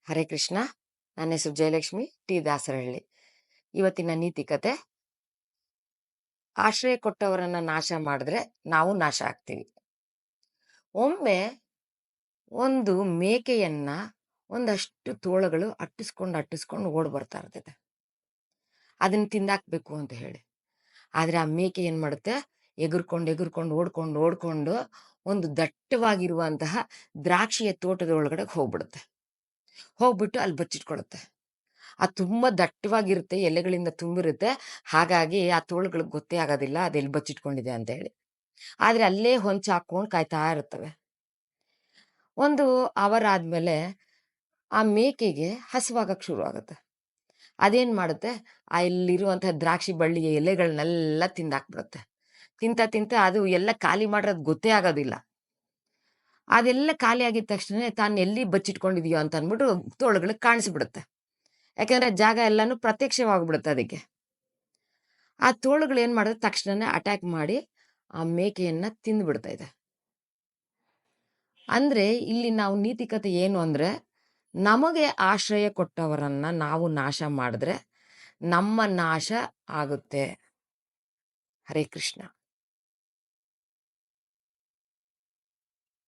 ಹರೇ ಕೃಷ್ಣ. ನನ್ನ ಹೆಸರು ಜಯಲಕ್ಷ್ಮಿ ಟಿ ದಾಸರಹಳ್ಳಿ. ಇವತ್ತಿನ ನೀತಿ ಕತೆ: ಆಶ್ರಯ ಕೊಟ್ಟವರನ್ನ ನಾಶ ಮಾಡಿದ್ರೆ ನಾವು ನಾಶ ಆಗ್ತೀವಿ. ಒಮ್ಮೆ ಒಂದು ಮೇಕೆಯನ್ನ ಒಂದಷ್ಟು ತೋಳಗಳು ಅಟ್ಟಿಸ್ಕೊಂಡು ಓಡ್ ಬರ್ತಾ ಇರ್ತದೆ, ಅದನ್ನ ತಿಂದಾಕ್ಬೇಕು ಅಂತ ಹೇಳಿ. ಆದ್ರೆ ಆ ಮೇಕೆ ಏನ್ ಮಾಡುತ್ತೆ, ಎಗುರ್ಕೊಂಡು ಓಡ್ಕೊಂಡು ಒಂದು ದಟ್ಟವಾಗಿರುವಂತಹ ದ್ರಾಕ್ಷಿಯ ತೋಟದ ಒಳಗಡೆ ಹೋಗ್ಬಿಟ್ಟು ಅಲ್ಲಿ ಬಚ್ಚಿಟ್ಕೊಳುತ್ತೆ. ಅದು ತುಂಬಾ ದಟ್ಟವಾಗಿರುತ್ತೆ, ಎಲೆಗಳಿಂದ ತುಂಬಿರುತ್ತೆ. ಹಾಗಾಗಿ ಆ ತೋಳುಗಳಿಗೆ ಗೊತ್ತೇ ಆಗೋದಿಲ್ಲ ಅದೆಲ್ಲಿ ಬಚ್ಚಿಟ್ಕೊಂಡಿದೆ ಅಂತ ಹೇಳಿ. ಆದ್ರೆ ಅಲ್ಲೇ ಹೊಂಚ ಹಾಕೊಂಡು ಕಾಯ್ತಾ ಇರ್ತವೆ. ಒಂದು ಅವರ್ ಆದ್ಮೇಲೆ ಆ ಮೇಕೆಗೆ ಹಸುವಾಗಕ್ ಶುರು ಆಗುತ್ತೆ. ಅದೇನ್ ಮಾಡುತ್ತೆ, ಅಲ್ಲಿರುವಂತಹ ದ್ರಾಕ್ಷಿ ಬಳ್ಳಿಯ ಎಲೆಗಳನ್ನೆಲ್ಲ ತಿಂದಾಕ್ಬಿಡುತ್ತೆ. ತಿಂತ ಅದು ಎಲ್ಲ ಖಾಲಿ ಮಾಡಿರೋದು ಗೊತ್ತೇ ಆಗೋದಿಲ್ಲ. ಅದೆಲ್ಲ ಖಾಲಿ ಆಗಿದ ತಕ್ಷಣ ತಾನು ಎಲ್ಲಿ ಬಚ್ಚಿಟ್ಕೊಂಡಿದೀಯೋ ಅಂತ ಅಂದ್ಬಿಟ್ಟು ತೋಳುಗಳಿಗೆ ಕಾಣಿಸ್ಬಿಡುತ್ತೆ. ಯಾಕಂದ್ರೆ ಜಾಗ ಎಲ್ಲಾನು ಪ್ರತ್ಯಕ್ಷವಾಗ್ಬಿಡುತ್ತೆ ಅದಕ್ಕೆ. ಆ ತೋಳುಗಳು ಏನ್ ಮಾಡಿದ್ರೆ ತಕ್ಷಣನೇ ಅಟ್ಯಾಕ್ ಮಾಡಿ ಆ ಮೇಕೆಯನ್ನ ತಿಂದ್ಬಿಡ್ತಾ ಇದೆ. ಅಂದ್ರೆ ಇಲ್ಲಿ ನಾವು ನೀತಿಕತೆ ಏನು ಅಂದ್ರೆ, ನಮಗೆ ಆಶ್ರಯ ಕೊಟ್ಟವರನ್ನ ನಾವು ನಾಶ ಮಾಡಿದ್ರೆ ನಮ್ಮ ನಾಶ ಆಗುತ್ತೆ. ಹರೇ ಕೃಷ್ಣ.